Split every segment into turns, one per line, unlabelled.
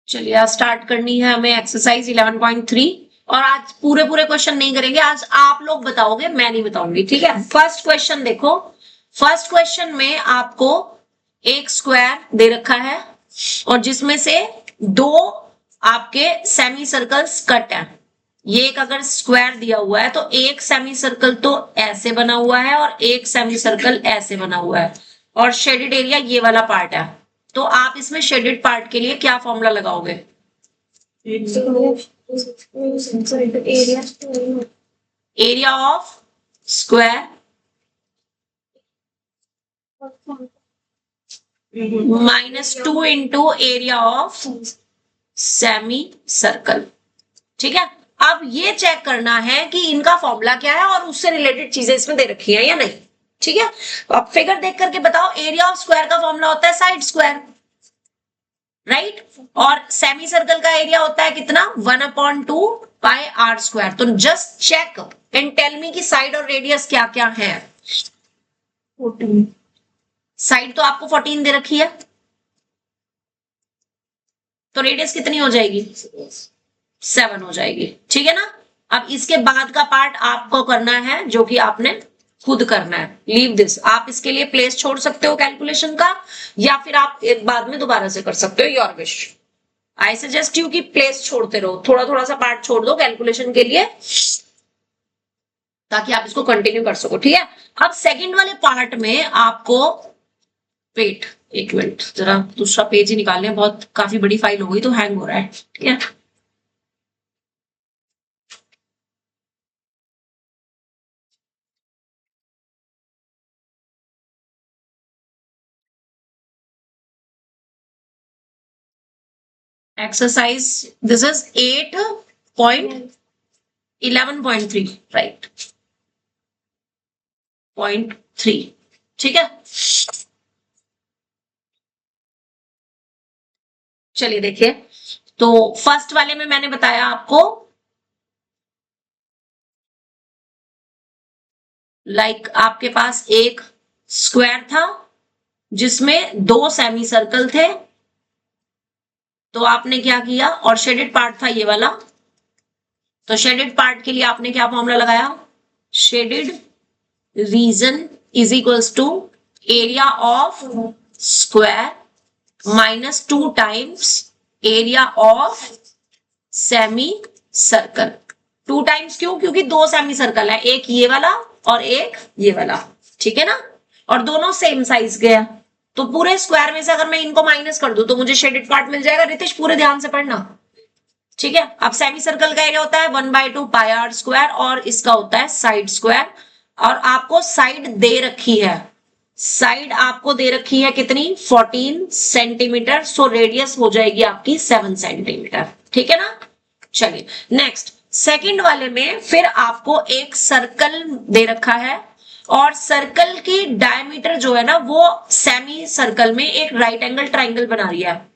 चलिए आज स्टार्ट करनी है हमें एक्सरसाइज 11.3 और आज पूरे क्वेश्चन नहीं करेंगे, आज आप लोग बताओगे, मैं नहीं बताऊंगी, ठीक है। फर्स्ट क्वेश्चन देखो, फर्स्ट क्वेश्चन में आपको एक स्क्वायर दे रखा है और जिसमें से दो आपके सेमी सर्कल्स कट है। ये एक अगर स्क्वायर दिया हुआ है तो एक सेमी सर्कल तो ऐसे बना हुआ है और एक सेमी सर्कल ऐसे बना हुआ है और शेडेड एरिया ये वाला पार्ट है। तो आप इसमें शेडेड पार्ट के लिए क्या फॉर्मूला लगाओगे? Area of square -2 into area of semi circle, ठीक है। अब ये चेक करना है कि इनका फॉर्मूला क्या है और उससे रिलेटेड चीजें इसमें दे रखी है या नहीं, ठीक है। अब फिगर देख करके बताओ, एरिया ऑफ स्क्वायर का फॉर्मूला होता है साइड स्क्वायर, राइट, और सेमी सर्कल का एरिया होता है कितना, 1/2 पाई आर स्क्वायर। तो just check and tell me कि साइड और रेडियस क्या क्या है। 14, साइड तो आपको 14 दे रखी है, तो रेडियस कितनी हो जाएगी, 7 हो जाएगी, ठीक है ना। अब इसके बाद का पार्ट आपको करना है जो कि आपने खुद करना है। लीव दिस, आप इसके लिए प्लेस छोड़ सकते हो कैलकुलेशन का या फिर आप एक बाद में दोबारा से कर सकते हो, your wish. I suggest you कि प्लेस छोड़ते रहो, थोड़ा थोड़ा सा पार्ट छोड़ दो कैलकुलेशन के लिए ताकि आप इसको कंटिन्यू कर सको, ठीक है। अब सेकंड वाले पार्ट में आपको वेट एक मिनट, जरा दूसरा पेज ही निकाल लें, बहुत काफी बड़ी फाइल हो गई तो हैंग हो रहा है, ठीक है। एक्सरसाइज दिस इज 8.11.3 राइट, 0.3, ठीक है। चलिए देखिए, तो फर्स्ट वाले में मैंने बताया आपको आपके पास एक स्क्वायर था जिसमें दो सेमी सर्कल थे, तो आपने क्या किया, और शेडेड पार्ट था ये वाला, तो शेडेड पार्ट के लिए आपने क्या फॉर्मूला लगाया, shaded region is equals to area of square -2 times area of semi circle. 2 times क्यों, क्योंकि दो सेमी सर्कल है, एक ये वाला और एक ये वाला, ठीक है ना, और दोनों सेम साइज के हैं। तो पूरे स्क्वायर में से अगर मैं इनको माइनस कर दूं तो मुझे शेडेड पार्ट मिल जाएगा। रितेश पूरे ध्यान से पढ़ना, ठीक है। अब सेमी सर्कल का एरिया होता है 1/2 पाई आर स्क्वायर और इसका होता है साइड स्क्वायर, और आपको साइड दे रखी है, साइड आपको दे रखी है कितनी, 14 सेंटीमीटर, सो रेडियस हो जाएगी आपकी 7 सेंटीमीटर, ठीक है ना। चलिए नेक्स्ट, सेकंड वाले में फिर आपको एक सर्कल दे रखा है और सर्कल की डायमीटर जो है ना वो सेमी सर्कल में एक राइट एंगल ट्राइंगल बना रही है,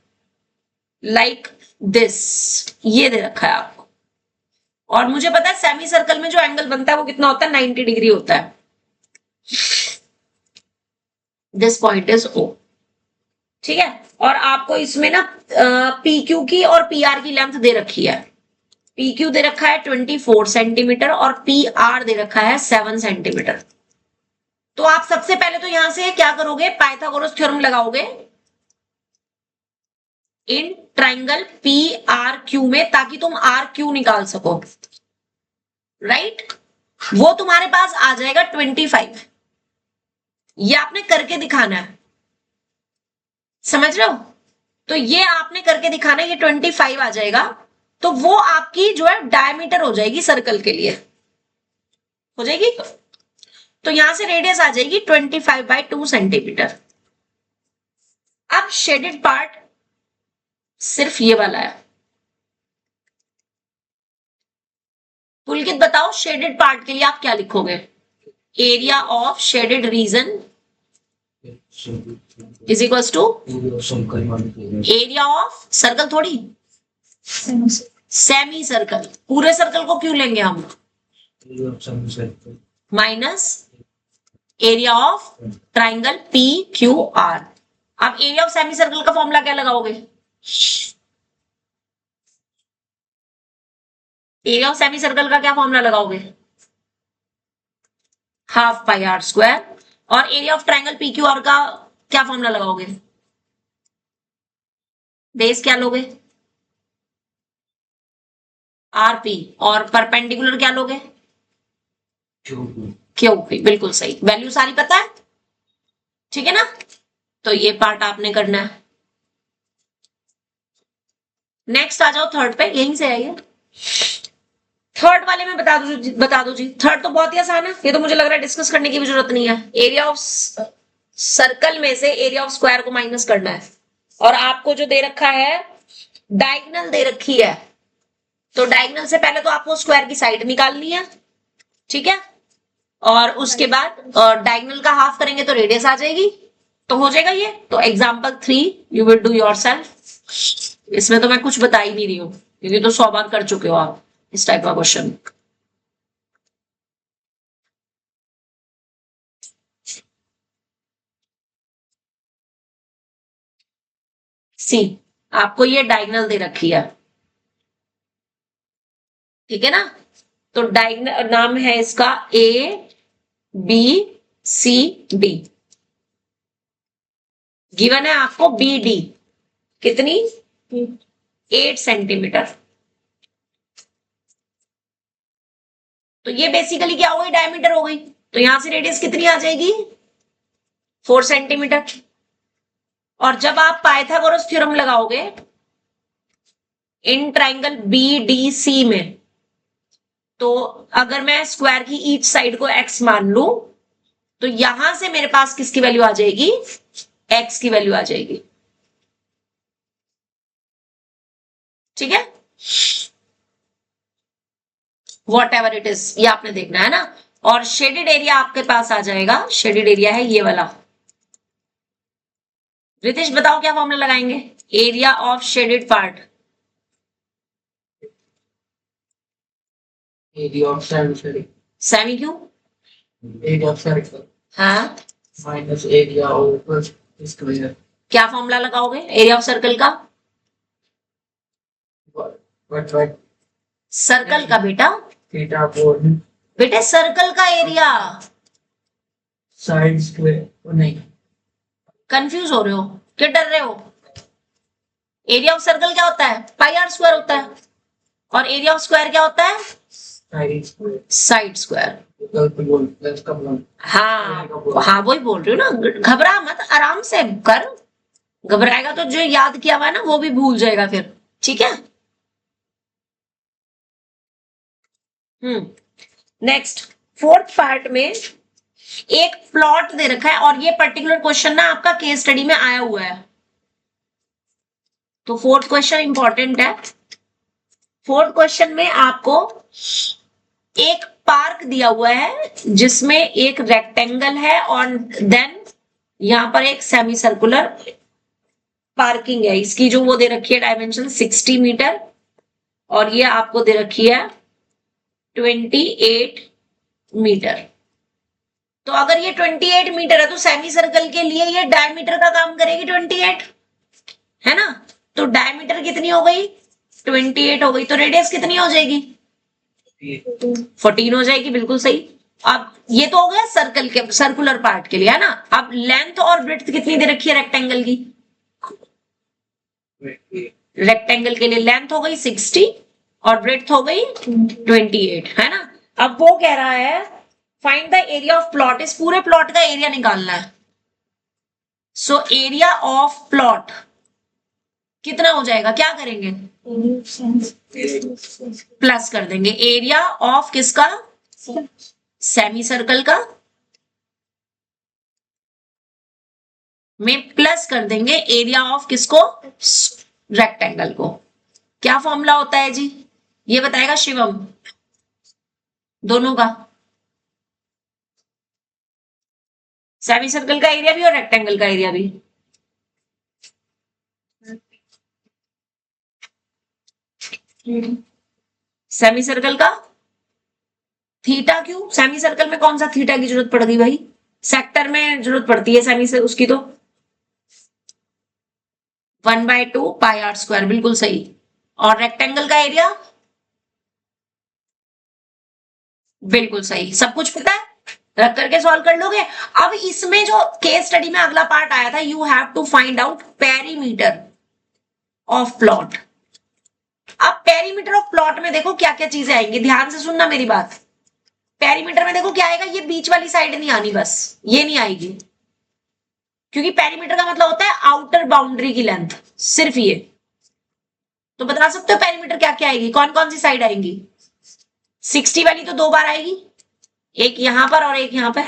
लाइक दिस, ये दे रखा है आपको। और मुझे पता है सेमी सर्कल में जो एंगल बनता है वो कितना होता है, 90 डिग्री होता है। दिस पॉइंट इज O, ठीक है। और आपको इसमें ना PQ की और PR की लेंथ दे रखी है। PQ दे रखा है 24 सेंटीमीटर और PR दे रखा है 7 सेंटीमीटर। तो आप सबसे पहले तो यहां से क्या करोगे, पाइथागोरस थ्योरम लगाओगे इन ट्राइंगल PRQ में, ताकि तुम RQ निकाल सको, राइट। वो तुम्हारे पास आ जाएगा 25। ये आपने करके दिखाना है, समझ रहे हो। तो ये आपने करके दिखाना है, ये 25 आ जाएगा, तो वो आपकी जो है डायमीटर हो जाएगी सर्कल के लिए, हो जाएगी। तो यहां से रेडियस आ जाएगी 25/2 सेंटीमीटर। अब शेडेड पार्ट सिर्फ ये वाला है। पुलकित बताओ शेडेड पार्ट के लिए आप क्या लिखोगे, area of shaded region is equals to area of circle, थोड़ी सेमी सर्कल, पूरे सर्कल को क्यों लेंगे हम, minus area of triangle PQR। अब एरिया ऑफ सेमी सर्कल का फॉर्मूला क्या लगाओगे, एरिया ऑफ सेमी सर्कल का क्या फॉर्मूला लगाओगे? Half pi r square. और area of triangle P Q R का क्या फॉर्मूला लगाओगे? बेस क्या लोगे? R P. और परपेंडिकुलर क्या लोगे? Q P. बिल्कुल सही, वैल्यू सारी पता है, ठीक है ना? तो ये पार्ट आपने करना है। नेक्स्ट आ जाओ थर्ड पे, यहीं से आइए। थर्ड वाले में बता दो जी। थर्ड तो बहुत ही आसान है, ये तो मुझे लग रहा है डिस्कस करने की भी जरूरत नहीं है। एरिया ऑफ सर्कल में से एरिया ऑफ स्क्वायर को माइनस करना है, और आपको जो दे रखा है डायगोनल दे रखी है, तो डायगोनल से पहले तो आपको स्क्वायर की साइड निकालनी है, ठीक है? और उसके बाद डायगोनल का हाफ करेंगे तो रेडियस आ जाएगी, तो हो जाएगा ये। तो example 3 you will do yourself. इसमें तो मैं कुछ बता ही नहीं रही हूँ, क्योंकि तो 100 बार कर चुके हो आप इस टाइप का क्वेश्चन। सी, आपको ये डायगोनल दे रखी है, ठीक है ना? तो डायगोनल नाम है इसका A B C D. Given है आपको बी डी कितनी? 8 सेंटीमीटर। तो ये बेसिकली क्या हो गई? डायमीटर हो गई। तो यहां से रेडियस कितनी आ जाएगी? 4 सेंटीमीटर। और जब आप पाइथागोरस थ्योरम लगाओगे in triangle B D C में, तो अगर मैं स्क्वायर की ईच साइड को एक्स मान लू, तो यहां से मेरे पास किसकी वैल्यू आ जाएगी? एक्स की वैल्यू आ जाएगी, ठीक है? वॉट एवर इट इज, ये आपने देखना है ना। और शेडेड एरिया आपके पास आ जाएगा, शेडेड एरिया है ये वाला। रितेश बताओ क्या फॉर्मूला लगाएंगे? Area of shaded part.
Area of circle.
Semi क्यों?
एरिया ऑफ सर्कल
हाँ,
माइनस एरिया ऑफ स्क्वायर।
क्या फॉर्मूला लगाओगे एरिया ऑफ सर्कल का?
व्हाट
सर्कल का बेटा,
थीटा फोर
बेटे सर्कल का एरिया।
साइड स्क्वायर नहीं,
कंफ्यूज हो रहे हो, क्यों डर रहे हो? एरिया ऑफ सर्कल क्या होता है? पाई आर स्क्वायर होता है। और एरिया ऑफ स्क्वायर क्या होता है?
Side square.
Side square.
Plus का बोल।
हाँ हाँ, वही बोल रही हूँ ना, घबरा मत, आराम से कर। घबराएगा तो जो याद किया हुआ है ना वो भी भूल जाएगा फिर, ठीक है? नेक्स्ट फोर्थ पार्ट में एक प्लॉट दे रखा है, और ये पर्टिकुलर क्वेश्चन ना आपका केस स्टडी में आया हुआ है, तो फोर्थ क्वेश्चन इंपॉर्टेंट है। फोर्थ क्वेश्चन में आपको एक पार्क दिया हुआ है जिसमें एक रेक्टेंगल है, और देन यहां पर एक सेमी सर्कुलर पार्किंग है। इसकी जो वो दे रखी है डायमेंशन 60 मीटर, और ये आपको दे रखी है 28 मीटर। तो अगर ये 28 मीटर है तो सेमी सर्कल के लिए ये डायमीटर का काम करेगी 28, है ना? तो डायमीटर कितनी हो गई? 28 हो गई। तो रेडियस कितनी हो जाएगी? 14 हो जाएगी, बिल्कुल सही। अब ये तो हो गया सर्कल के, सर्कुलर पार्ट के लिए, है ना? अब लेंथ और ब्रेड्थ कितनी दे रखी है रेक्टेंगल की? रेक्टेंगल के लिए लेंथ हो गई 60 और ब्रेड्थ हो गई 28, है ना? अब वो कह रहा है find the area of plot, इस पूरे प्लॉट का एरिया निकालना है। सो एरिया ऑफ प्लॉट कितना हो जाएगा? क्या करेंगे? प्लस कर देंगे। एरिया ऑफ किसका? सेमी सर्कल का, में प्लस कर देंगे एरिया ऑफ किसको? रेक्टेंगल को। क्या फॉर्मूला होता है जी? ये बताएगा शिवम, दोनों का, सेमी सर्कल का एरिया भी और रेक्टेंगल का एरिया भी। सेमी सर्कल का थीटा क्यों? सेमी सर्कल में कौन सा थीटा की जरूरत पड़ गई भाई? सेक्टर में जरूरत पड़ती है सेमी से उसकी, तो 1/2 पाई आर स्क्वायर, बिल्कुल सही। और रेक्टेंगल का एरिया बिल्कुल सही, सब कुछ पता है, रख करके सॉल्व कर लोगे। अब इसमें जो केस स्टडी में अगला पार्ट आया था, you have to find out perimeter of plot. अब पेरीमीटर ऑफ प्लॉट में देखो क्या क्या चीजें आएंगी, ध्यान से सुनना मेरी बात। पेरीमीटर में देखो क्या आएगा, ये बीच वाली साइड नहीं आनी, बस ये नहीं आएगी, क्योंकि पेरीमीटर का मतलब होता है आउटर बाउंड्री की लेंथ, सिर्फ ये। तो बता सकते हो पेरीमीटर क्या क्या आएगी, कौन कौन सी साइड आएंगी? 60 वाली तो 2 बार आएगी, एक यहां पर और एक यहां पर।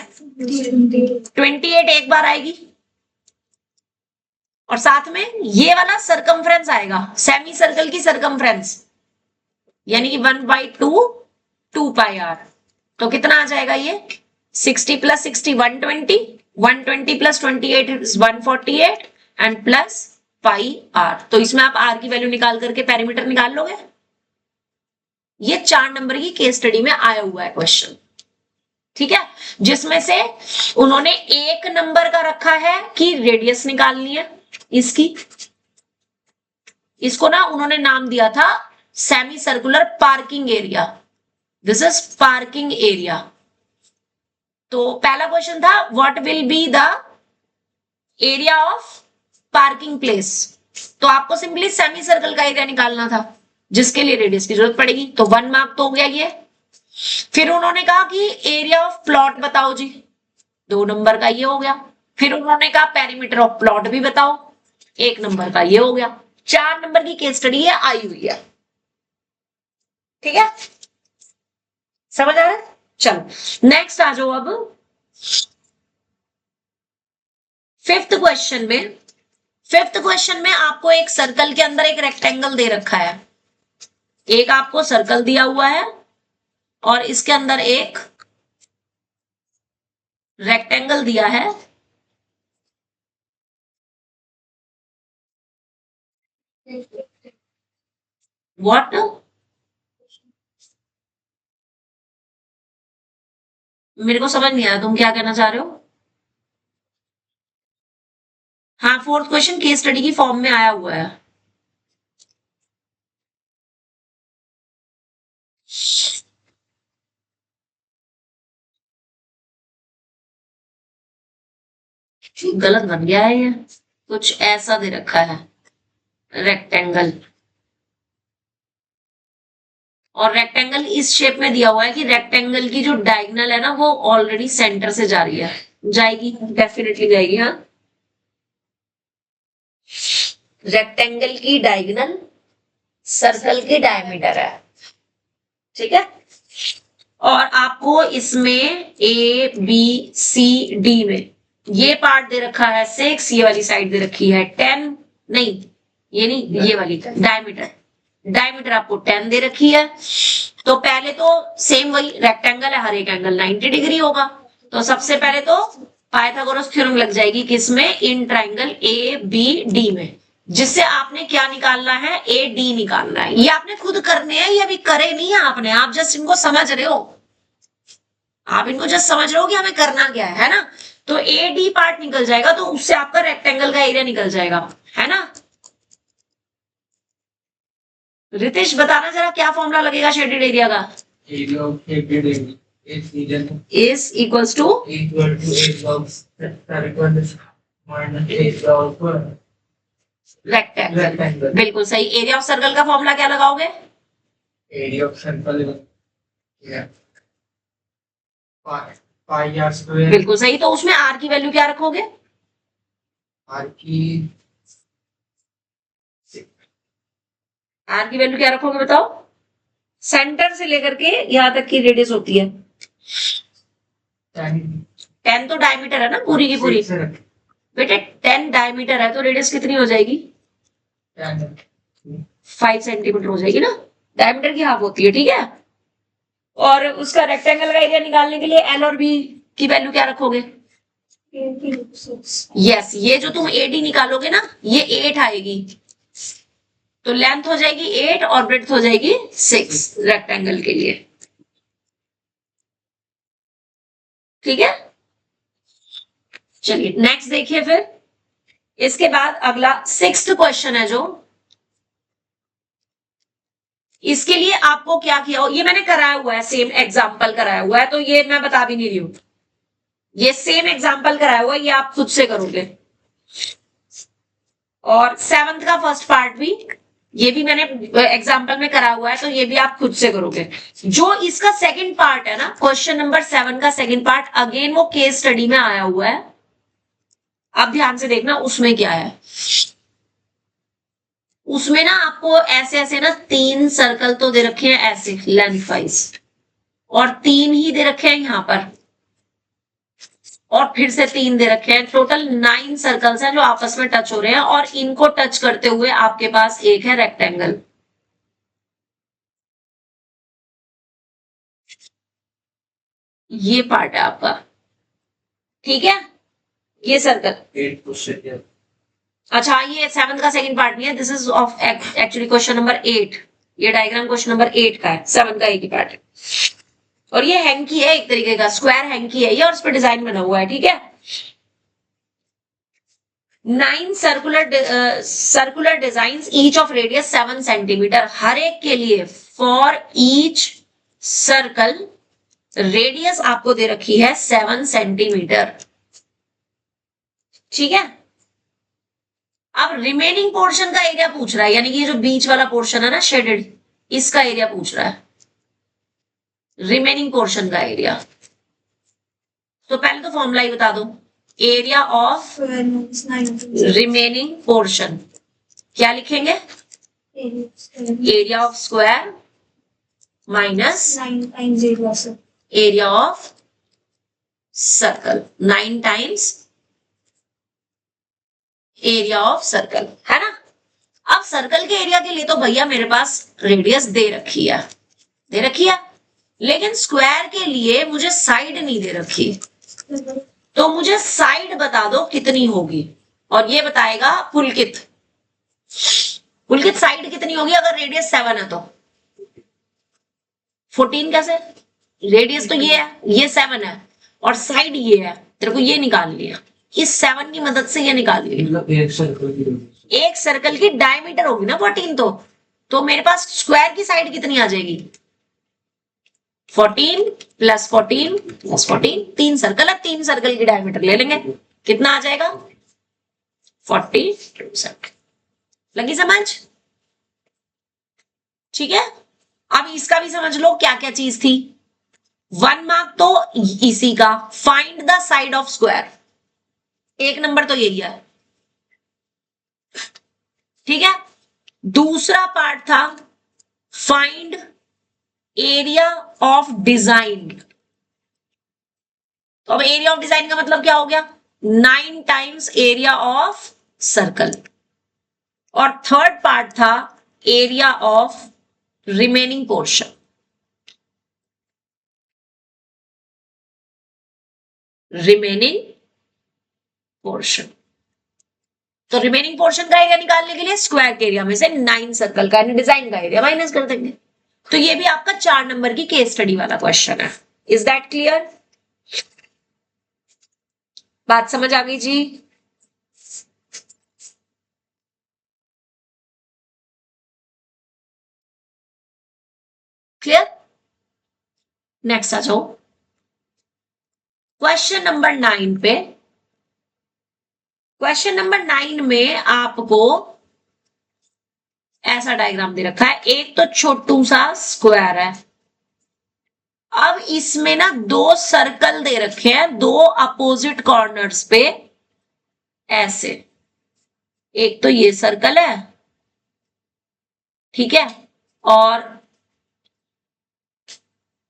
28 एक बार आएगी, और साथ में ये वाला सरकमफ्रेंस आएगा, सेमी सर्कल की सरकमफ्रेंस, यानी कि 1/2 2πr। तो कितना आ जाएगा ये? 60 plus 60 120, 120 plus 28 is 148 and plus pi r. तो इसमें आप आर की वैल्यू निकाल करके पेरीमीटर निकाल लोगे। ये 4 नंबर की केस स्टडी में आया हुआ है क्वेश्चन, ठीक है, जिसमें से उन्होंने 1 नंबर का रखा है कि रेडियस निकालनी है इसकी। इसको ना उन्होंने नाम दिया था semi circular parking area, this is parking area. तो पहला क्वेश्चन था what will be the area of parking place, तो आपको सिंपली सेमी सर्कल का एरिया निकालना था, जिसके लिए रेडियस की जरूरत पड़ेगी, तो 1 मार्क तो हो गया ये। फिर उन्होंने कहा कि एरिया ऑफ प्लॉट बताओ जी, 2 नंबर का ये हो गया। फिर उन्होंने कहा पेरीमीटर ऑफ प्लॉट भी बताओ, 1 नंबर का ये हो गया। 4 नंबर की केस स्टडी है आई हुई है, ठीक है, समझ आ रहा है? चलो नेक्स्ट आ जाओ अब 5th क्वेश्चन में। 5th क्वेश्चन में आपको एक सर्कल के अंदर एक रेक्टेंगल दे रखा है, एक आपको सर्कल दिया हुआ है और इसके अंदर एक रेक्टेंगल दिया है। व्हाट? मेरे को समझ नहीं आया तुम क्या कहना चाह रहे हो। हाँ, 4th क्वेश्चन केस स्टडी की फॉर्म में आया हुआ है। गलत बन गया है ये, कुछ ऐसा दे रखा है रेक्टेंगल, और रेक्टेंगल इस शेप में दिया हुआ है कि रेक्टेंगल की जो डायगोनल है ना वो ऑलरेडी सेंटर से जा रही है, जाएगी, डेफिनेटली जाएगी। हाँ, रेक्टेंगल की डायगोनल सर्कल की डायमीटर है, ठीक है, और आपको इसमें ए बी सी डी में ये पार्ट दे रखा है 6, ये वाली साइड दे रखी है 10, नहीं ये नहीं, ये वाली डायमीटर, डायमीटर आपको 10 दे रखी है। तो पहले तो सेम वही रेक्टेंगल है, हर एक एंगल 90 डिग्री होगा, तो सबसे पहले तो पाइथागोरस थ्योरम लग जाएगी किसमें? In triangle A B D में, जिससे आपने क्या निकालना है? ए डी निकालना है। ये आपने खुद करने हैं, ये अभी करे नहीं है आपने, आप जस्ट इनको समझ रहे हो, आप इनको जस्ट समझ रहे हो कि हमें करना क्या है ना। तो ए डी पार्ट निकल जाएगा, तो उससे आपका रेक्टेंगल का एरिया निकल जाएगा, है ना। रितेश बताना जरा क्या फॉर्मूला लगेगा शेडेड एरिया का?
area of shaded area is region
is equals to
equal to area of circle minus area of
rectangle.
rectangle.
बिल्कुल सही, एरिया ऑफ सर्कल का फॉर्मूला क्या लगाओगे?
Area of circle is yeah pi r square.
बिल्कुल सही, तो उसमें are की वैल्यू क्या रखोगे?
r की
आर की वैल्यू क्या रखोगे बताओ? सेंटर से लेकर के यहां तक की रेडियस होती है 10, तो डायमीटर है ना पूरी की पूरी बेटे, 10 डायमीटर है तो रेडियस कितनी हो जाएगी? 5 सेंटीमीटर हो जाएगी ना, डायमीटर की हाफ होती है, ठीक है। और उसका रेक्टेंगल का एरिया निकालने के लिए एल और बी की वैल्यू क्या रखोगे? यस, ये जो तुम एडी निकालोगे ना ये 8 आएगी, तो लेंथ हो जाएगी 8 और ब्रेड्थ हो जाएगी 6 रेक्टेंगल के लिए, ठीक है। चलिए नेक्स्ट देखिए, फिर इसके बाद अगला 6th क्वेश्चन है जो इसके लिए आपको क्या किया हो, ये मैंने कराया हुआ है, सेम एग्जाम्पल कराया हुआ है, तो ये मैं बता भी नहीं रही हूं, ये सेम एग्जाम्पल कराया हुआ है, ये आप खुद से करोगे। और 7th का फर्स्ट पार्ट भी, ये भी मैंने एग्जाम्पल में करा हुआ है, तो ये भी आप खुद से करोगे। जो इसका सेकंड पार्ट है ना, क्वेश्चन नंबर 7 का सेकंड पार्ट, अगेन वो केस स्टडी में आया हुआ है, आप ध्यान से देखना उसमें क्या है। उसमें ना आपको ऐसे ऐसे ना 3 सर्कल तो दे रखे हैं ऐसे लेंथ वाइज, और 3 ही दे रखे हैं यहां पर, और फिर से 3 दे रखे हैं, टोटल 9 सर्कल्स हैं जो आपस में टच हो रहे हैं, और इनको टच करते हुए आपके पास एक है रेक्टेंगल। ये पार्ट है आपका, ठीक है, ये सर्कल। अच्छा, ये 7th का सेकंड पार्ट नहीं है, this is of actually question number 8, ये डायग्राम क्वेश्चन नंबर 8 का है, 7 का एक ही पार्ट है, और ये हैंकी है, एक तरीके का स्क्वायर हैंकी है ये, और इस पर डिजाइन बना हुआ है, ठीक है। 9 circular design, each of radius 7 centimetre, हर एक के लिए फॉर ईच सर्कल रेडियस आपको दे रखी है 7 सेंटीमीटर, ठीक है। अब रिमेनिंग पोर्शन का एरिया पूछ रहा है, यानी कि ये जो बीच वाला पोर्शन है ना शेडेड, इसका एरिया पूछ रहा है, रिमेनिंग पोर्शन का एरिया। तो पहले तो फॉर्मूला ही बता दो, एरिया ऑफ रिमेनिंग पोर्शन, क्या लिखेंगे, area of square minus area of circle, 9 times area of circle, है ना। अब सर्कल के एरिया के लिए तो भैया मेरे पास रेडियस दे रखी है, लेकिन स्क्वायर के लिए मुझे साइड नहीं दे रखी, तो मुझे साइड बता दो कितनी होगी, और ये बताएगा पुलकित साइड कितनी होगी अगर रेडियस 7 है तो। 14 कैसे, रेडियस तो ये है, ये 7 है, और साइड ये है, तेरे को ये निकाल लिया, इस 7 की मदद से ये निकाल लिया, एक सर्कल की डायमीटर होगी ना 14, तो मेरे पास स्क्वायर की साइड कितनी आ जाएगी, 14 प्लस 14 प्लस 14, 3 सर्कल है, 3 सर्कल की डायमीटर ले लेंगे, कितना आ जाएगा 42। लगी समझ, ठीक है। अब इसका भी समझ लो क्या क्या चीज थी, 1 मार्क तो इसी का, find the side of square, 1 number तो यही है, ठीक है। दूसरा पार्ट था फाइंड एरिया ऑफ डिजाइन, तो अब एरिया ऑफ डिजाइन का मतलब क्या हो गया, 9 टाइम्स एरिया ऑफ सर्कल, और थर्ड पार्ट था एरिया ऑफ रिमेनिंग पोर्शन, तो रिमेनिंग पोर्शन का एरिया निकालने के लिए स्क्वायर के एरिया में से 9 सर्कल का डिजाइन का एरिया माइनस कर देंगे, तो ये भी आपका 4 नंबर की केस स्टडी वाला क्वेश्चन है। इज दैट क्लियर, बात समझ आ गई जी। क्लियर, नेक्स्ट आ जाओ क्वेश्चन नंबर 9 पे। क्वेश्चन नंबर 9 में आपको ऐसा डायग्राम दे रखा है, एक तो छोटू सा स्क्वायर है, अब इसमें ना 2 सर्कल दे रखे हैं, 2 अपोजिट कॉर्नर्स पे ऐसे, एक तो ये सर्कल है, ठीक है, और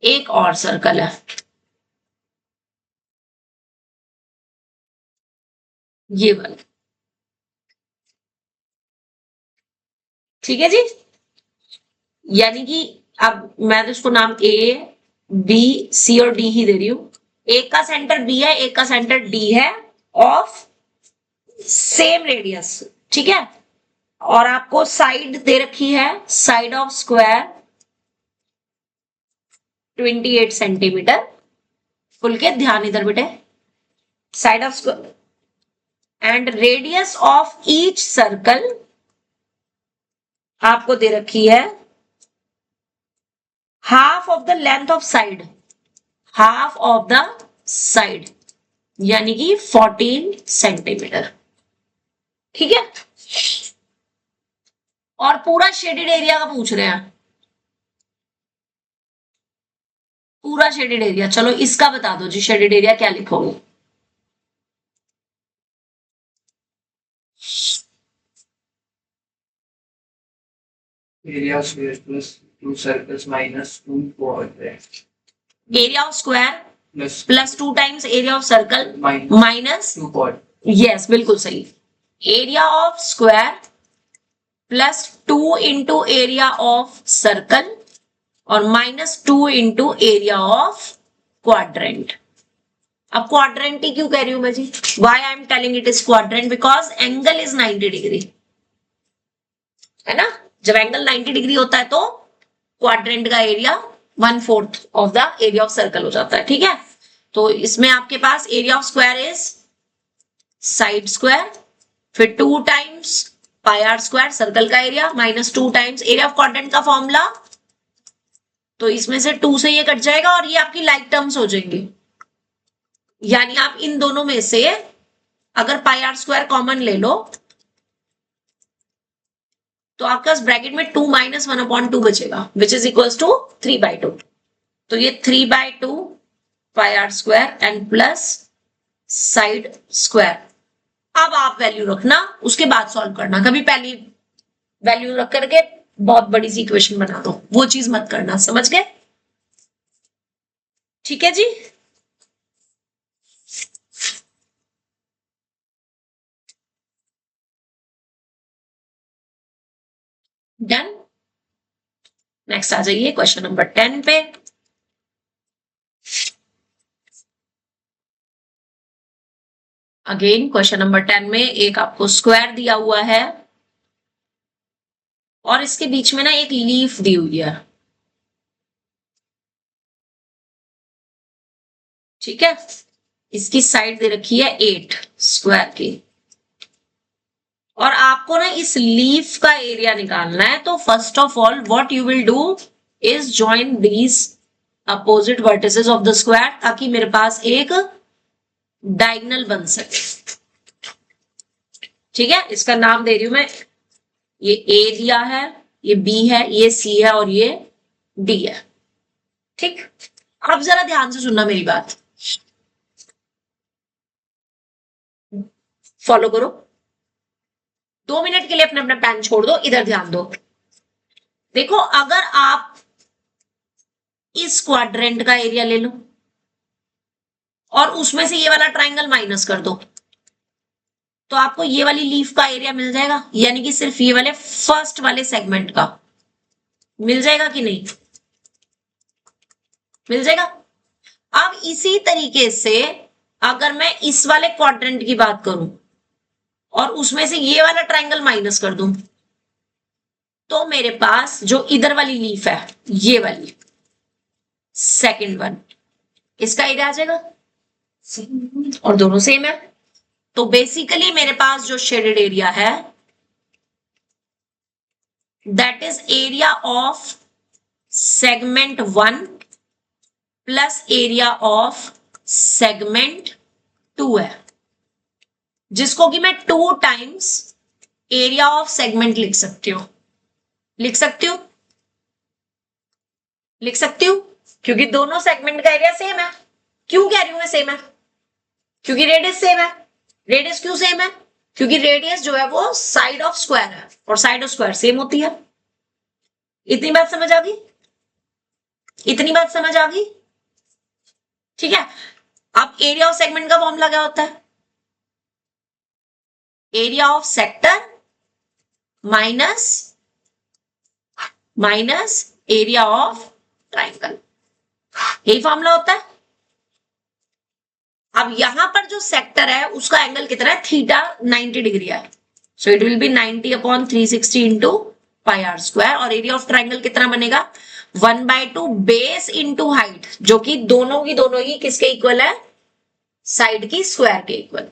एक और सर्कल है, ये वाला, ठीक है जी। यानी कि अब मैं तो इसको नाम ए बी सी और डी ही दे रही हूं, एक का सेंटर बी है, एक का सेंटर डी है, ऑफ सेम रेडियस, ठीक है, और आपको साइड दे रखी है, side of square 28 centimetre, full के ध्यान इधर बेटे, side of square and radius of each circle आपको दे रखी है half of the length of side, half of the side यानी कि 14 सेंटीमीटर। ठीक है, और पूरा शेडेड एरिया का पूछ रहे हैं, पूरा शेडेड एरिया। चलो इसका बता दो जी, शेडेड एरिया क्या लिखोगे?
area square plus 2 circles minus 2 quadrant
area of square
plus
plus 2 times area of circle
minus
minus
2 quadrant.
Yes बिल्कुल सही। Area of square plus 2 into area of circle और minus 2 into area of quadrant. अब quadrant ही क्यों कह रही हूं मैं जी? Why I am telling it is quadrant? Because angle is 90 degree, है ना? जब एंगल 90 डिग्री होता है तो क्वाड्रेंट का area 1/4 of the area of circle हो जाता है। ठीक है, तो इसमें आपके पास area of square is side square, फिर 2 times pi r square circle का area minus 2 times area of quadrant का फॉर्मूला। तो इसमें से 2 से ये कट जाएगा और ये आपकी लाइक टर्म्स हो जाएंगी, यानी आप इन दोनों में से अगर पाई आर स्क्वायर कॉमन ले लो तो आपका ब्रैकेट में 2 माइनस 1/2 बचेगा विच इज इक्वल्स टू 3/2। तो ये 3/2 pi r square and plus side square. अब आप वैल्यू रखना, उसके बाद सॉल्व करना। कभी पहली वैल्यू रख करके बहुत बड़ी सी इक्वेशन बना दो, वो चीज मत करना, समझ गए? ठीक है जी, डन। नेक्स्ट आ जाइए क्वेश्चन नंबर 10 पे। अगेन क्वेश्चन नंबर 10 में एक आपको स्क्वायर दिया हुआ है और इसके बीच में ना एक लीफ दी हुई है। ठीक है, इसकी साइड दे रखी है 8 स्क्वायर की, और आपको ना इस लीफ का एरिया निकालना है। तो first of all what you will do is join these opposite vertices of the square, ताकि मेरे पास एक डायगोनल बन सके। ठीक है, इसका नाम दे रही हूं मैं, ये ए दिया है, ये बी है, ये सी है और ये डी है। ठीक, अब जरा ध्यान से सुनना मेरी बात, फॉलो करो। 2 मिनट के लिए अपना अपना पेन छोड़ दो, इधर ध्यान दो। देखो, अगर आप इस क्वाड्रेंट का एरिया ले लो और उसमें से ये वाला ट्राइंगल माइनस कर दो तो आपको ये वाली लीफ का एरिया मिल जाएगा, यानी कि सिर्फ ये वाले फर्स्ट वाले सेगमेंट का मिल जाएगा कि नहीं? मिल जाएगा। अब इसी तरीके से अगर मैं इस वाले क्वाड्रेंट की बात करूं और उसमें से ये वाला ट्राइंगल माइनस कर दूं तो मेरे पास जो इधर वाली लीफ है, ये वाली सेकंड वन, इसका एरिया आ जाएगा और दोनों सेम है। तो बेसिकली मेरे पास जो शेडेड एरिया है that is area of segment 1 plus area of segment 2 है, जिसको कि मैं 2 टाइम्स एरिया ऑफ सेगमेंट लिख सकती हूं। लिख सकती हूं, लिख सकती हूं, क्योंकि दोनों सेगमेंट का एरिया सेम है। क्यों कह रही हूं मैं सेम है? क्योंकि रेडियस सेम है। रेडियस क्यों सेम है? क्योंकि रेडियस जो है वो साइड ऑफ स्क्वायर है और साइड ऑफ स्क्वायर सेम होती है। इतनी बात समझ आ गई? इतनी बात समझ आ गई? ठीक है, अब एरिया ऑफ सेगमेंट का फॉर्मूला क्या होता है? Area of sector minus area of triangle, यही फॉर्मूला होता है। अब यहां पर जो सेक्टर है उसका एंगल कितना है? थीटा 90 डिग्री है, so it will be 90/360 into pi r square. और एरिया ऑफ ट्राइंगल कितना बनेगा? 1/2 बेस इंटू हाइट, जो कि दोनों की किसके इक्वल है? साइड की स्क्वायर के इक्वल।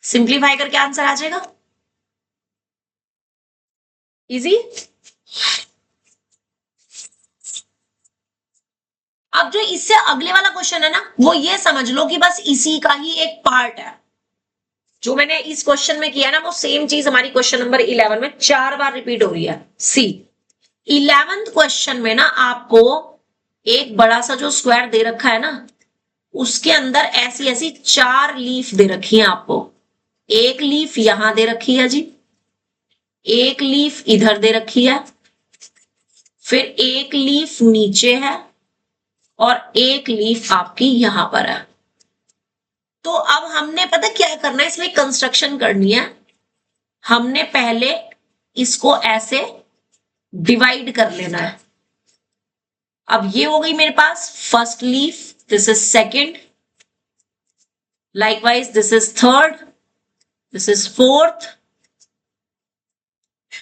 सिंप्लीफाई करके आंसर आ जाएगा। इजी। अब जो इससे अगले वाला क्वेश्चन है ना, वो ये समझ लो कि बस इसी का ही एक पार्ट है। जो मैंने इस क्वेश्चन में किया ना, वो सेम चीज हमारी क्वेश्चन नंबर 11 में 4 बार रिपीट हो रही है। सी 11th क्वेश्चन में ना आपको एक बड़ा सा जो स्क्वायर दे रखा है ना, उसके अंदर ऐसी ऐसी 4 लीफ दे रखी है आपको। एक लीफ यहां दे रखी है जी, एक लीफ इधर दे रखी है, फिर एक लीफ नीचे है और एक लीफ आपकी यहां पर है। तो अब हमने पता क्या करना है, इसमें कंस्ट्रक्शन करनी है। हमने पहले इसको ऐसे डिवाइड कर लेना है। अब ये हो गई मेरे पास first leaf, this is second, likewise this is third, this is fourth,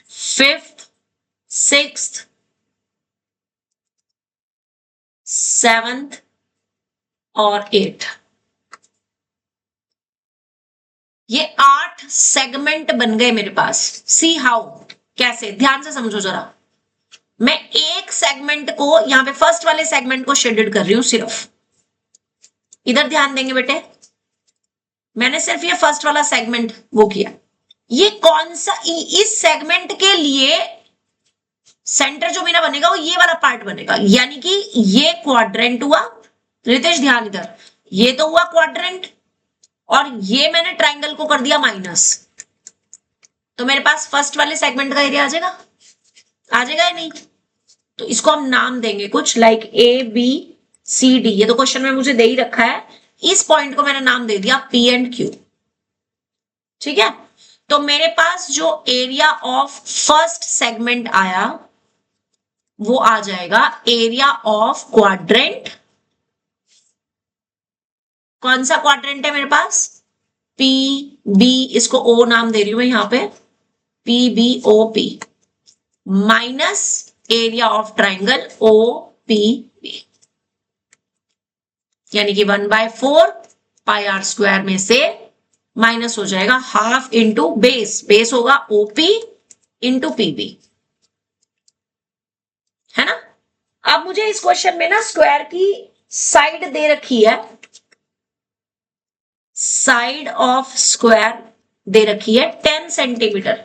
fifth, sixth, seventh और एट्थ। ये 8 सेगमेंट बन गए मेरे पास। सी हाउ, कैसे, ध्यान से समझो जरा। मैं एक सेगमेंट को यहां पे फर्स्ट वाले सेगमेंट को शेडेड कर रही हूं सिर्फ। इधर ध्यान देंगे बेटे, मैंने सिर्फ ये फर्स्ट वाला सेगमेंट वो किया। ये कौन सा, इस सेगमेंट के लिए सेंटर जो मेरा बनेगा वो ये वाला पार्ट बनेगा, यानी कि ये क्वाड्रेंट हुआ। रितेश ध्यान इधर, ये तो हुआ क्वाड्रेंट और ये मैंने ट्राइंगल को कर दिया माइनस। तो मेरे पास फर्स्ट वाले सेगमेंट का एरिया आ जाएगा, आ जाएगा या नहीं? तो इसको हम नाम देंगे कुछ like A B C D. ये तो क्वेश्चन में मुझे दे ही रखा है। इस पॉइंट को मैंने नाम दे दिया पी एंड क्यू। ठीक है, तो मेरे पास जो एरिया ऑफ फर्स्ट सेगमेंट आया वो आ जाएगा एरिया ऑफ क्वाड्रेंट। कौन सा क्वाड्रेंट है मेरे पास? पी बी, इसको ओ नाम दे रही हूं मैं यहां पे, P B O P, minus area of triangle O P B, यानी कि 1/4 पाई आर स्क्वायर में से माइनस हो जाएगा हाफ इंटू बेस, बेस होगा ओपी इंटू पीबी, है ना। अब मुझे इस क्वेश्चन में ना स्क्वायर की साइड दे रखी है, साइड ऑफ स्क्वायर दे रखी है 10 सेंटीमीटर।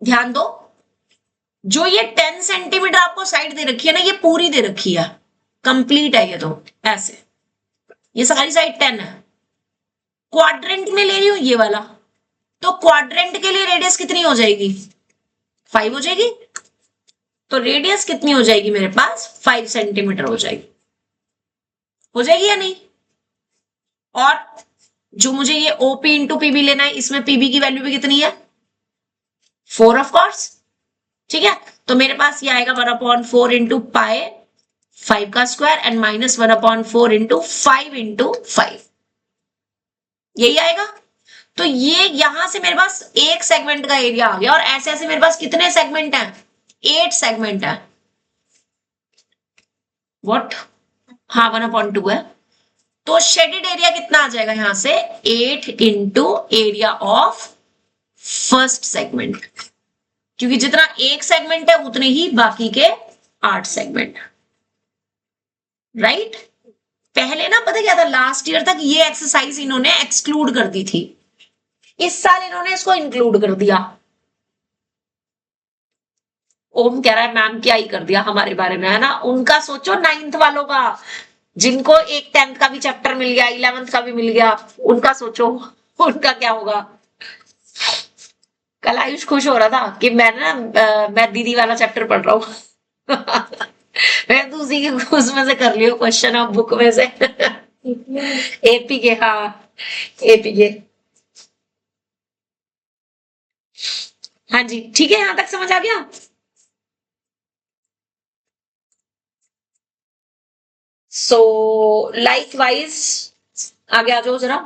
ध्यान दो, जो ये 10 सेंटीमीटर आपको साइड दे रखी है ना, ये पूरी दे रखी है, कंप्लीट है ये। तो ऐसे ये सारी साइड 10 है। क्वाड्रेंट में ले रही हूं ये वाला, तो क्वाड्रेंट के लिए रेडियस कितनी हो जाएगी? 5 हो जाएगी। तो रेडियस कितनी हो जाएगी मेरे पास? 5 सेंटीमीटर हो जाएगी। हो जाएगी या नहीं? और जो मुझे ये ओपी इंटू पीबी लेना है, इसमें पीबी की वैल्यू भी कितनी है? 4 ऑफ कोर्स। ठीक है, तो मेरे पास ये आएगा 1/4 इंटू पाई 5 का square and minus 1/4 into 5 into 5, यही आएगा। तो ये यहां से मेरे पास एक सेगमेंट का एरिया आ गया। और ऐसे ऐसे मेरे पास कितने सेगमेंट हैं? 8 सेगमेंट है। व्हाट? हाँ 1/2 है। तो शेडेड एरिया कितना आ जाएगा यहां से? 8 into area of first segment, क्योंकि जितना एक सेगमेंट है उतने ही बाकी के 8 सेगमेंट। राइट? पहले ना पता क्या था, लास्ट ईयर तक ये एक्सरसाइज इन्होंने एक्सक्लूड कर दी थी, इस साल इन्होंने इसको इंक्लूड कर दिया। ओम कह रहा है मैम क्या ही कर दिया हमारे बारे में, है ना। उनका सोचो 9th वालों का, जिनको एक 10th का भी चैप्टर मिल गया, 11th का भी मिल गया, उनका सोचो उनका क्या होगा। कल आयुष खुश हो रहा था कि मैं ना मैं दीदी वाला चैप्टर पढ़ रहा हूँ मैं तो उसी के उसमें से कर लियो क्वेश्चन ऑफ बुक में से एपी के। हाँ एपी के, हाँ जी ठीक है, यहां तक समझ आ गया। सो लाइकवाइज आगे आ जाओ जरा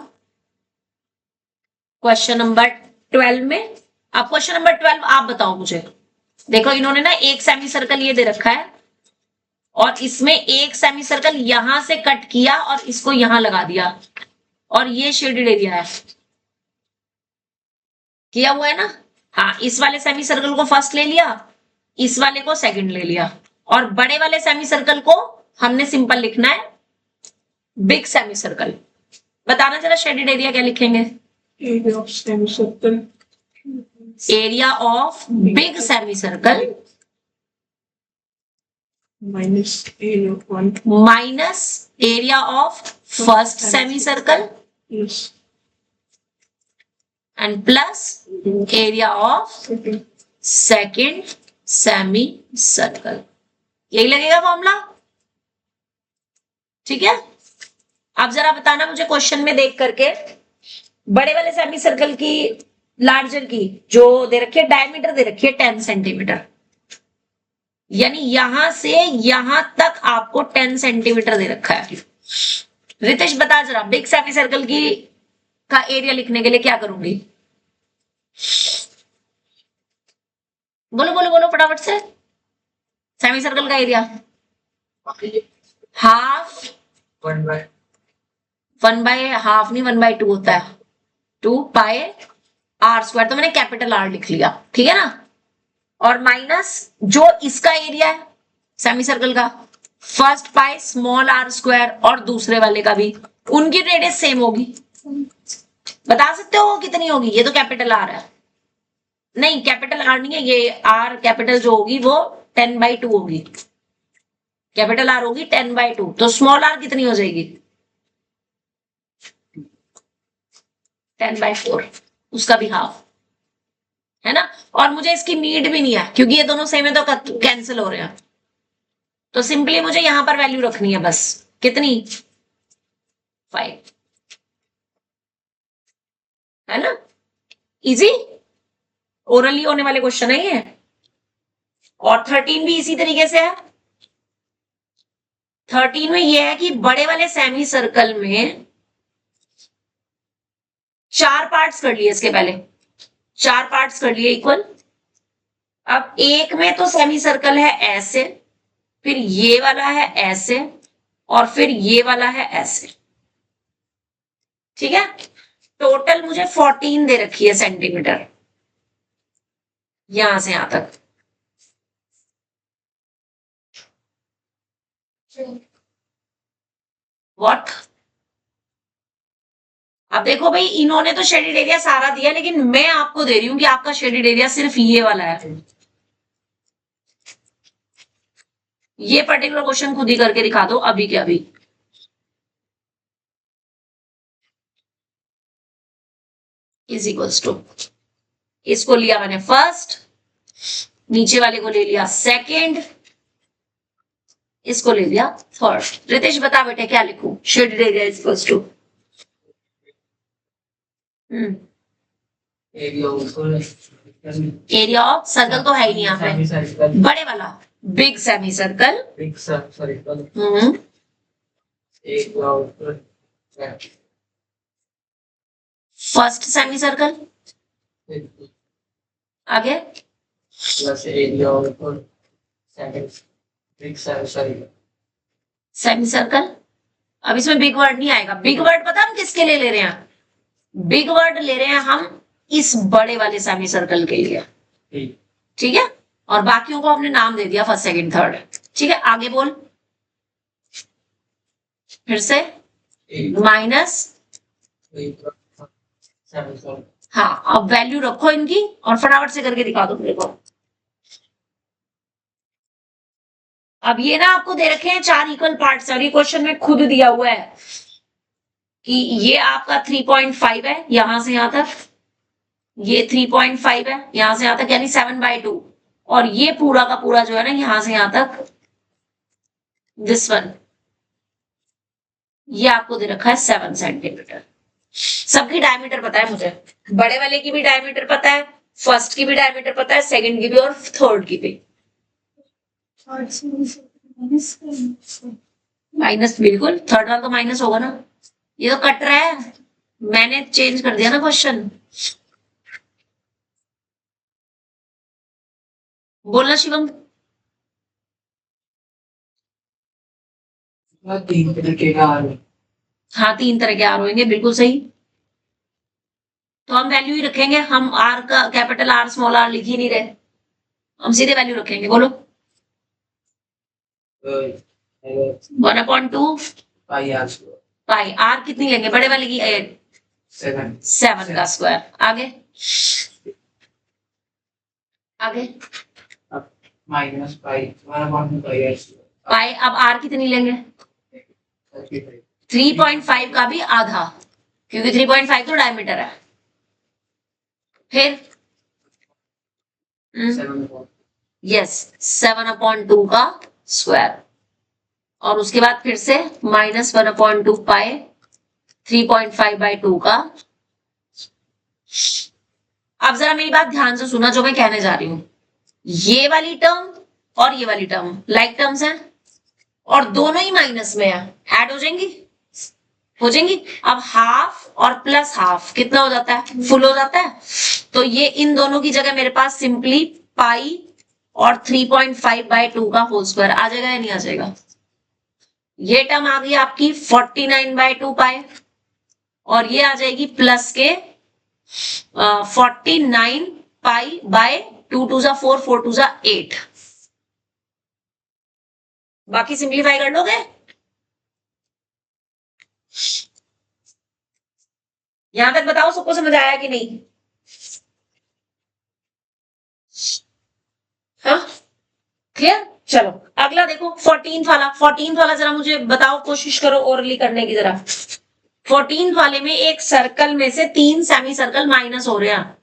क्वेश्चन नंबर 12 में। अब क्वेश्चन नंबर 12 आप बताओ मुझे। देखो इन्होंने ना एक सेमी सर्कल ये दे रखा है और इसमें एक सेमी सर्कल यहां से कट किया और इसको यहां लगा दिया और ये शेडेड एरिया है, किया हुआ है ना। हाँ, इस वाले सेमी सर्कल को फर्स्ट ले लिया, इस वाले को सेकंड ले लिया, और बड़े वाले सेमी सर्कल को हमने सिंपल लिखना है बिग सेमी सर्कल। बताना जरा शेडेड एरिया क्या लिखेंगे?
area of semicircle
area of big semi circle
minus area of one
minus area of first semi circle
plus
and plus area of
second.
Second semi circle. यही लगेगा formula, ठीक है। अब जरा बताना मुझे क्वेश्चन में देख करके, बड़े वाले सेमी सर्कल की लार्जर की जो दे रखी है डायमीटर दे रखी है 10 सेंटीमीटर, यानी यहां से यहां तक आपको 10 सेंटीमीटर दे रखा है। रितेश बता जरा, बिग सेमी सर्कल की का एरिया लिखने के लिए क्या करूंगी? बोलो बोलो बोलो फटाफट से। सेमी सर्कल का एरिया हाफ, 1/2 नहीं 1/2 होता है, 2πr²। तो मैंने कैपिटल आर लिख लिया, ठीक है ना। और माइनस जो इसका एरिया है सेमी सर्कल का, फर्स्ट पाई स्मॉल r² और दूसरे वाले का भी, उनकी रेडियस सेम होगी। बता सकते हो कितनी होगी? ये तो कैपिटल आर है, नहीं कैपिटल आर नहीं है ये, आर कैपिटल जो होगी वो 10/2 होगी, कैपिटल आर होगी 10/2, तो स्मॉल आर कितनी हो जाएगी? 10/4, उसका भी हाफ है ना। और मुझे इसकी नीड भी नहीं है क्योंकि ये दोनों सेम है तो कैंसिल हो रहे हैं, तो सिंपली मुझे यहां पर वैल्यू रखनी है बस, कितनी? 5, है ना। इजी ओरली होने वाले क्वेश्चन है ये। और 13 भी इसी तरीके से है। 13 में ये है कि बड़े वाले सेमी सर्कल में 4 पार्ट्स कर लिए, इसके पहले 4 पार्ट्स कर लिए इक्वल। अब एक में तो सेमी सर्कल है ऐसे, फिर ये वाला है ऐसे, और फिर ये वाला है ऐसे, ठीक है। टोटल मुझे 14 दे रखी है सेंटीमीटर, यहां से यहां तक। व्हाट? अब देखो भाई, इन्होंने तो शेडेड एरिया सारा दिया, लेकिन मैं आपको दे रही हूं कि आपका शेडेड एरिया सिर्फ ये वाला है। ये पर्टिकुलर क्वेश्चन खुद ही करके दिखा दो अभी के अभी। इज इक्वल्स टू, इसको लिया मैंने फर्स्ट, नीचे वाले को ले लिया सेकंड, इसको ले लिया थर्ड। रितेश बता बेटे क्या लिखूं? Shaded area is equals to area of circle तो है ही नहीं यहाँ पे, बड़े वाला big semi circle, first semi circle, आगे सेमी सर्कल। अब इसमें बिग वर्ड नहीं आएगा। बिग वर्ड पता हम किसके लिए ले रहे हैं? बिग वर्ड ले रहे हैं हम इस बड़े वाले सेमी सर्कल के लिए, ठीक है। और बाकियों को हमने नाम दे दिया फर्स्ट सेकंड थर्ड, ठीक है। आगे बोल फिर से, माइनस, हाँ अब वैल्यू रखो इनकी और फटाफट से करके दिखा दो मेरे को। अब ये ना आपको दे रखे हैं 4 इक्वल पार्ट्स, और ये क्वेश्चन में खुद दिया हुआ है कि ये आपका 3.5 है यहां से यहां तक, ये 3.5 है यहां से यहां तक, यानी 7/2, और ये पूरा का पूरा जो है ना यहां से यहां तक, दिस वन, ये आपको दे रखा है 7 सेंटीमीटर। सबकी डायमीटर पता है मुझे, बड़े वाले की भी डायमीटर पता है, फर्स्ट की भी डायमीटर पता है, सेकंड की भी और थर्ड की भी। माइनस, बिल्कुल थर्ड वाला तो माइनस होगा ना, ये तो कट रहा है, मैंने चेंज कर दिया ना क्वेश्चन। बोलना शिवम।
3 तरीके का आ रहा है।
हाँ 3 तरह के आर होंगे, बिल्कुल सही। तो हम वैल्यू ही रखेंगे, हम आर का कैपिटल आर स्मॉल आर लिख ही नहीं रहे, हम सीधे वैल्यू रखेंगे। बोलो 1/2
pi r square
pi are कितनी लेंगे बड़े वाले की 7 का स्क्वायर। आगे आगे
minus pi 1/2 pi r square
pi, अब आर कितनी लेंगे 3.5 का भी आधा, क्योंकि 3.5 तो डायमीटर है। फिर यस 7/2 का स्क्वायर, और उसके बाद फिर से -1/2 पाई 3.5/2 का। अब जरा मेरी बात ध्यान से सुना जो मैं कहने जा रही हूं, ये वाली टर्म और ये वाली टर्म लाइक टर्म्स हैं और दोनों ही माइनस में है, ऐड हो जाएंगी, हो जाएंगी। अब हाफ और प्लस हाफ कितना हो जाता है, फुल हो जाता है। तो ये इन दोनों की जगह मेरे पास सिंपली पाई और 3.5/2 का होल स्क्वायर आ जाएगा या नहीं आ जाएगा। ये टर्म आ गई आपकी 49/2 पाई, और ये आ जाएगी प्लस के 49 पाई बाय 2 2 जा 4 4 2 जा 8। बाकी सिंप्लीफाई कर लोगे। यहां तक बताओ सबको समझ आया कि नहीं। हाँ क्लियर। चलो अगला देखो 14th वाला जरा मुझे बताओ, कोशिश करो ओरली करने की जरा। 14th वाले में एक सर्कल में से 3 सेमी सर्कल माइनस हो रहे हैं।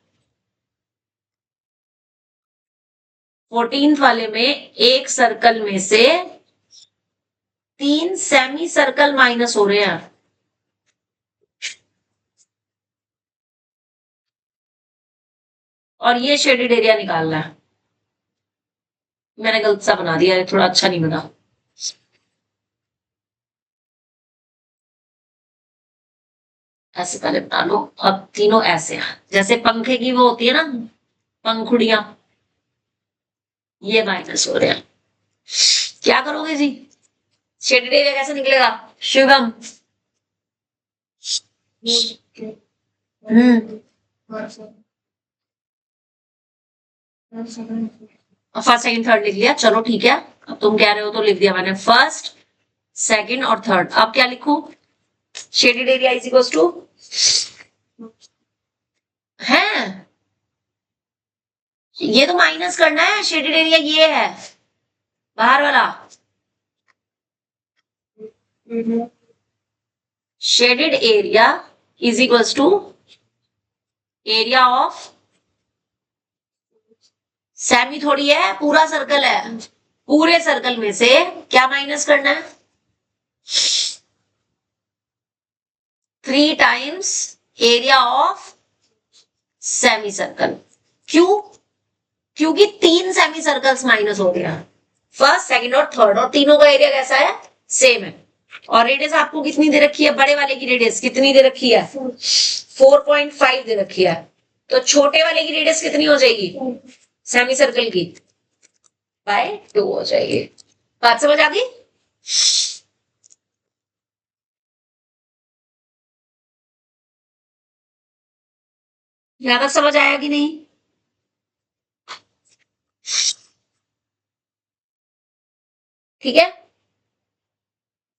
14th वाले में एक सर्कल में से 3 सेमी सर्कल माइनस हो रहे हैं। और ये शेडेड एरिया निकालना है। मैंने गलत सा बना दिया है, थोड़ा अच्छा नहीं बना। ऐसे पहले बना लो, अब तीनों ऐसे हैं जैसे पंखे की वो होती है ना पंखुड़ियां, ये माइनस हो रहे हैं। क्या करोगे जी, शेडेड एरिया कैसे निकलेगा शिवम। फर्स्ट सेकंड थर्ड लिख लिया, चलो ठीक है। अब तुम कह रहे हो तो लिख दिया मैंने, फर्स्ट सेकंड और थर्ड। अब क्या लिखूं, shaded area is equal to है, ये तो माइनस करना है, शेडेड एरिया ये है बाहर वाला। Shaded area is equal to area of semi थोड़ी है, पूरा सर्कल है। पूरे सर्कल में से क्या माइनस करना है, 3 times area of semi circle. क्यों, क्योंकि 3 सेमी सर्कल्स माइनस हो गया, फर्स्ट सेकंड और थर्ड, और तीनों का एरिया कैसा है, सेम है। और रेडियस आपको कितनी दे रखी है, बड़े वाले की रेडियस कितनी दे रखी है, 4.5 दे रखी है। तो छोटे वाले की रेडियस कितनी हो जाएगी सेमी सर्कल की, बाय 2 हो जाएगी। बात समझ आ गई। यहां तक समझ आया कि नहीं। ठीक है,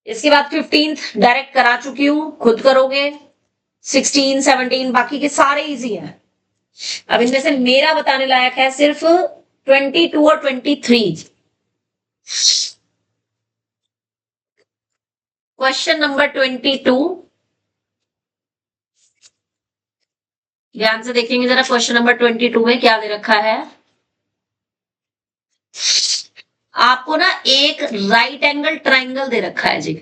इसके बाद 15th डायरेक्ट करा चुकी हूं, खुद करोगे। 16 17 बाकी के सारे इजी हैं। अब इनमें से मेरा बताने लायक है सिर्फ 22 और 23। क्वेश्चन नंबर 22, ध्यान से देखेंगे जरा। क्वेश्चन नंबर 22 में क्या दे रखा है आपको ना, एक राइट एंगल ट्राइंगल दे रखा है जी।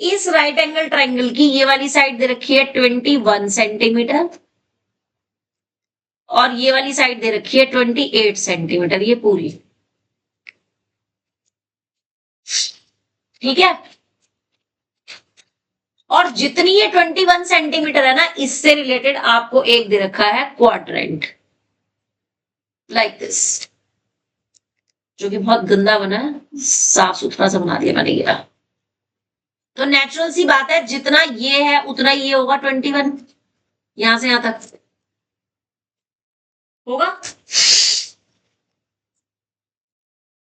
इस राइट एंगल ट्राइंगल की ये वाली साइड दे रखी है 21 सेंटीमीटर, और ये वाली साइड दे रखी है 28 सेंटीमीटर, ये पूरी। ठीक है, और जितनी ये 21 सेंटीमीटर है ना, इससे रिलेटेड आपको एक दे रखा है क्वाड्रेंट लाइक दिस, जो कि बहुत गंदा बना है, साफ सुथरा सा बना दिया मैंने ये। तो नेचुरल सी बात है, जितना ये है उतना ये होगा 21, यहां से यहां तक होगा,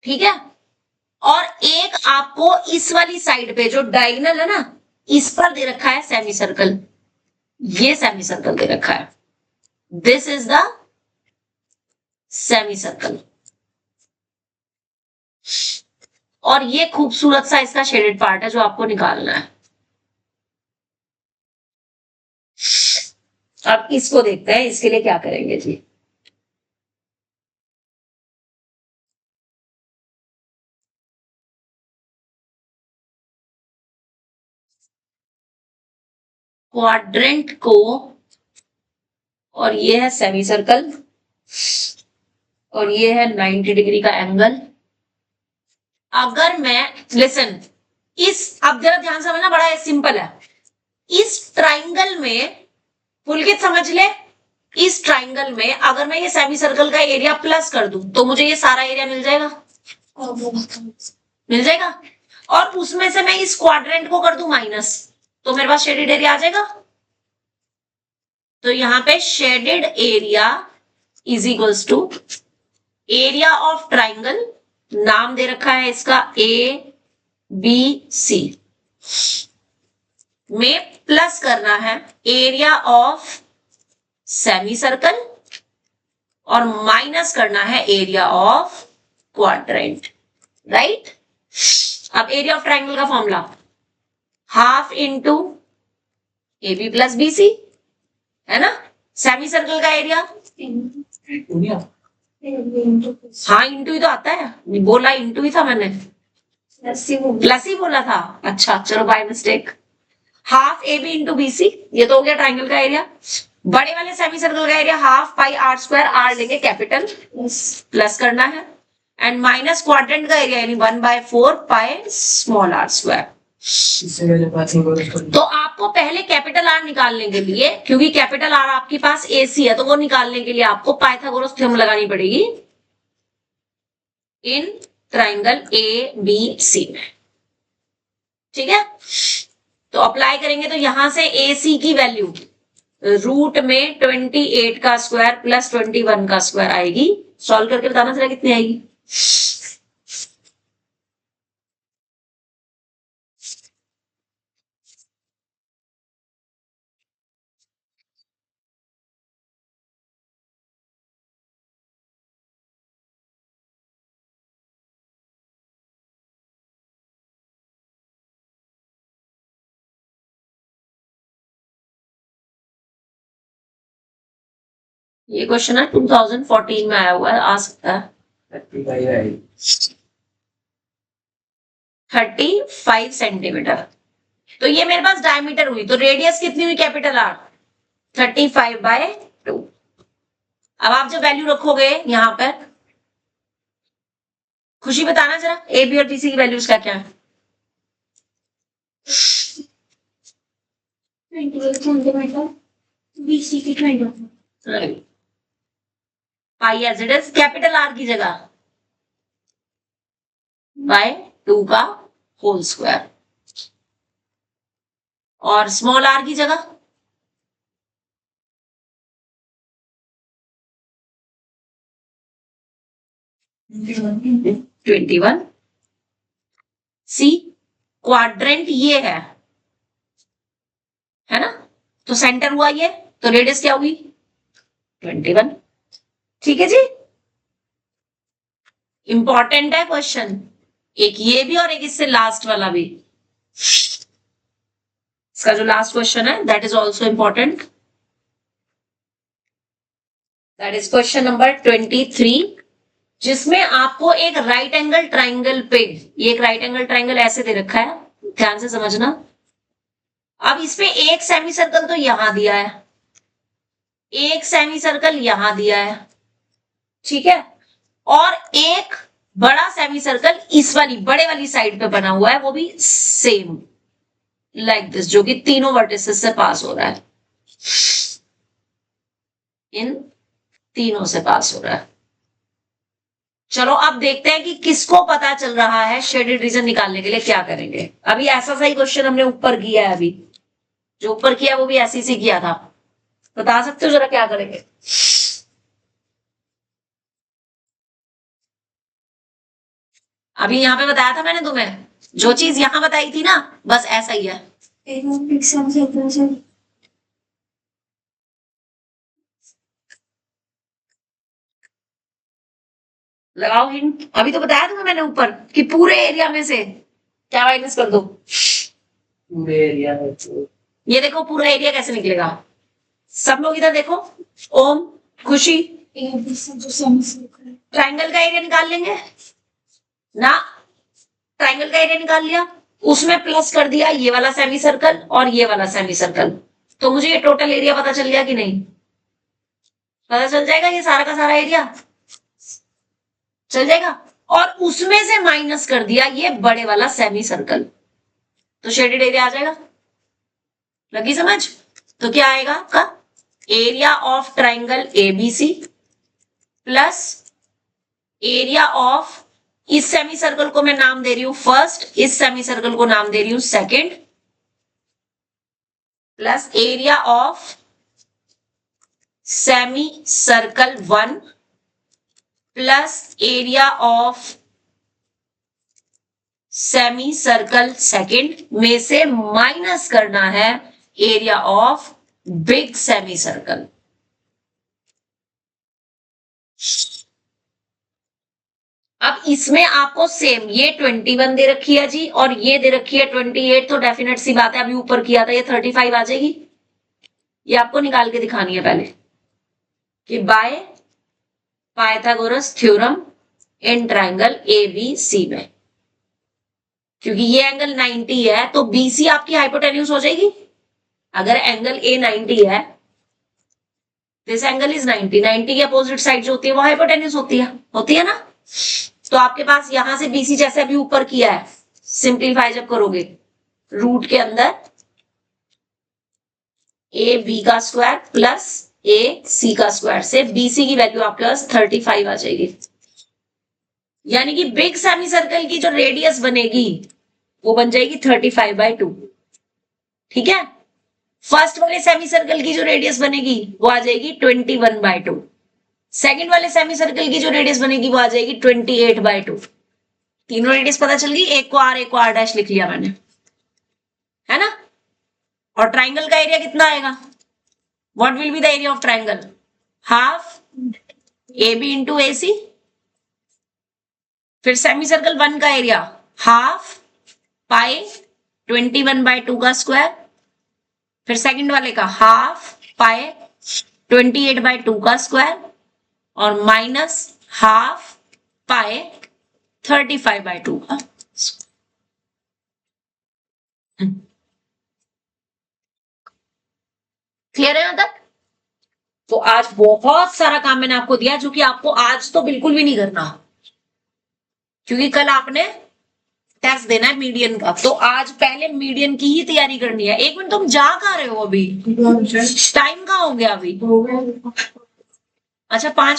ठीक है। और एक आपको इस वाली साइड पे जो डायगोनल है ना, इस पर दे रखा है सेमी सर्कल, ये सेमी सर्कल दे रखा है, this is the semi circle. और ये खूबसूरत सा इसका शेडेड पार्ट है जो आपको निकालना है। अब इसको देखते हैं, इसके लिए क्या करेंगे जी। क्वाड्रेंट को, और ये है सेमी सर्कल, और ये है 90 डिग्री का एंगल। अगर मैं लिसन, अब जरा ध्यान समझना, बड़ा सिंपल है। इस ट्राइंगल में पुलकित समझ ले, इस ट्राइंगल में अगर मैं ये सेमी सर्कल का एरिया प्लस कर दूं तो मुझे ये सारा एरिया मिल जाएगा, मिल जाएगा। और उसमें से मैं इस क्वाड्रेंट को कर दूं माइनस, तो मेरे पास शेडेड एरिया आ जाएगा। तो यहां पे shaded area is equals to area of triangle, नाम दे रखा है इसका ABC, में प्लस करना है एरिया ऑफ सेमी सर्कल और माइनस करना है एरिया ऑफ क्वाड्रेंट, राइट। अब एरिया ऑफ ट्राइंगल का formula half into AB plus BC है ना। सेमी सर्कल का एरिया, हाँ इंटू ही तो आता है, बोला इंटू ही था मैंने, प्लस ही बोला था, अच्छा चलो by mistake. Half AB into BC, ये तो हो गया ट्राइंगल का एरिया। बड़े वाले सेमी सर्कल का एरिया हाफ पाई R स्क्वायर, R लेंगे कैपिटल, प्लस करना है, एंड माइनस क्वाड्रेंट का एरिया यानी 1/4 पाई स्मॉल r स्क्वायर। तो आपको पहले कैपिटल R निकालने के लिए, क्योंकि कैपिटल R आपके पास AC है, तो वो निकालने के लिए आपको पाइथागोरस थ्योरम लगानी पड़ेगी इन ट्राइंगल ABC में, ठीक है। तो अप्लाई करेंगे तो यहां से AC की वैल्यू रूट में 28 का स्क्वायर प्लस 21 का स्क्वायर आएगी। सॉल्व करके बताना जरा कितनी आएगी। ये क्वेश्चन है 2014 में आया हुआ है, आ सकता है। 35 सेंटीमीटर। तो ये मेरे पास डायमीटर हुई, तो रेडियस कितनी हुई कैपिटल R 35/2। अब आप जब वैल्यू रखोगे यहां पर, खुशी बताना जरा AB और BC की वैल्यूज क्या क्या है।
28 सेंटीमीटर, BC की 20।
Pi as it is, capital R की जगह बाय 2 का होल स्क्वायर, और स्मॉल r की जगह21। 21। सी क्वाड्रेंट ये है ना, तो सेंटर हुआ ये, तो रेडियस क्या हुई 21, ठीक है जी। इंपॉर्टेंट है क्वेश्चन, एक ये भी और एक इससे लास्ट वाला भी। इसका जो लास्ट क्वेश्चन है that is also important, that is question number 23, जिसमें आपको एक राइट एंगल ट्राइंगल पे, ये एक राइट एंगल ट्राइंगल ऐसे दे रखा है, ध्यान से समझना। अब इसमें एक सेमी सर्कल तो यहां दिया है, एक सेमी सर्कल यहां दिया है, ठीक है, और एक बड़ा सेमी सर्कल इस वाली बड़े वाली साइड पे बना हुआ है, वो भी सेम लाइक दिस, जो कि तीनों वर्टिसेस से पास हो रहा है, इन तीनों से पास हो रहा है। चलो अब देखते हैं कि किसको पता चल रहा है शेडेड रीजन निकालने के लिए क्या करेंगे। अभी ऐसा सा ही क्वेश्चन हमने ऊपर किया है, अभी जो ऊपर किया वो भी ऐसे ही किया था। बता सकते हो जरा क्या करेंगे? अभी यहाँ पे बताया था मैंने तुम्हें, जो चीज यहाँ बताई थी ना, बस ऐसा ही है। लगाओ हिंट। अभी तो बताया तुम्हें मैंने ऊपर कि पूरे एरिया में से क्या माइनस कर दो।
पूरे एरिया में तो
ये देखो पूरा एरिया कैसे निकलेगा। सब लोग इधर देखो, ओम, खुशी, ट्राइंगल का एरिया निकाल लेंगे ना। ट्राइंगल का एरिया निकाल लिया, उसमें प्लस कर दिया ये वाला सेमी सर्कल और ये वाला सेमी सर्कल, तो मुझे ये टोटल एरिया पता चल गया कि नहीं? पता चल जाएगा ये सारा का सारा एरिया चल जाएगा। और उसमें से माइनस कर दिया ये बड़े वाला सेमी सर्कल, तो शेडेड एरिया आ जाएगा। लगी समझ? तो क्या आएगा आपका? Area of triangle ABC plus area of, इस सेमी सर्कल को मैं नाम दे रही हूं फर्स्ट, इस सेमी सर्कल को नाम दे रही हूं second, plus area of semi circle 1 plus area of semi circle second में से माइनस करना है area of big semi circle. अब इसमें आपको सेम ये 21 दे रखी है जी और ये दे रखी है 28, तो डेफिनेट सी बात है अभी ऊपर किया था ये 35 आ जाएगी। ये आपको निकाल के दिखानी है पहले कि by Pythagoras theorem in triangle ABC में, क्योंकि ये एंगल 90 है तो बीसी आपकी हाइपोटेन्यूज हो जाएगी। अगर एंगल ए 90 है, दिस एंगल इज 90, 90 की अपोजिट साइड जो होती है वो हाइपोटेन्यूज होती है ना। तो आपके पास यहां से बीसी जैसे अभी ऊपर किया है, सिंप्लीफाई जब करोगे रूट के अंदर ए बी का स्क्वायर प्लस ए सी का स्क्वायर से बीसी की वैल्यू आपके पास 35 आ जाएगी। यानी कि बिग सेमी सर्कल की जो रेडियस बनेगी वो बन जाएगी 35/2। ठीक है, फर्स्ट वाले सेमी सर्कल की जो रेडियस बनेगी वो आ जाएगी 21/2। सेकंड वाले सेमी सर्कल की जो रेडियस बनेगी वो आ जाएगी 28/2। तीनों रेडियस पता चल गई, एक को आर डैश लिख लिया मैंने, है ना। और ट्राइंगल का एरिया कितना आएगा? What will be the area of triangle? Half A B into A C. फिर सेमी सर्कल 1 का एरिया हाफ पाई 21/2 का स्क्वायर। फिर सेकंड वाले का हाफ पाई 28/2 का स्क्वायर और माइनस हाफ पाई 35/2 का। क्लियर है यहां तक? तो आज बहुत सारा काम मैंने आपको दिया जो कि आपको आज तो बिल्कुल भी नहीं करना, क्योंकि कल आपने टेस्ट देना है मीडियन का। तो आज पहले मीडियन की ही तैयारी करनी है। एक मिनट, तुम जा कहां रहे हो? अभी टाइम कहां हो गया? अभी अच्छा 5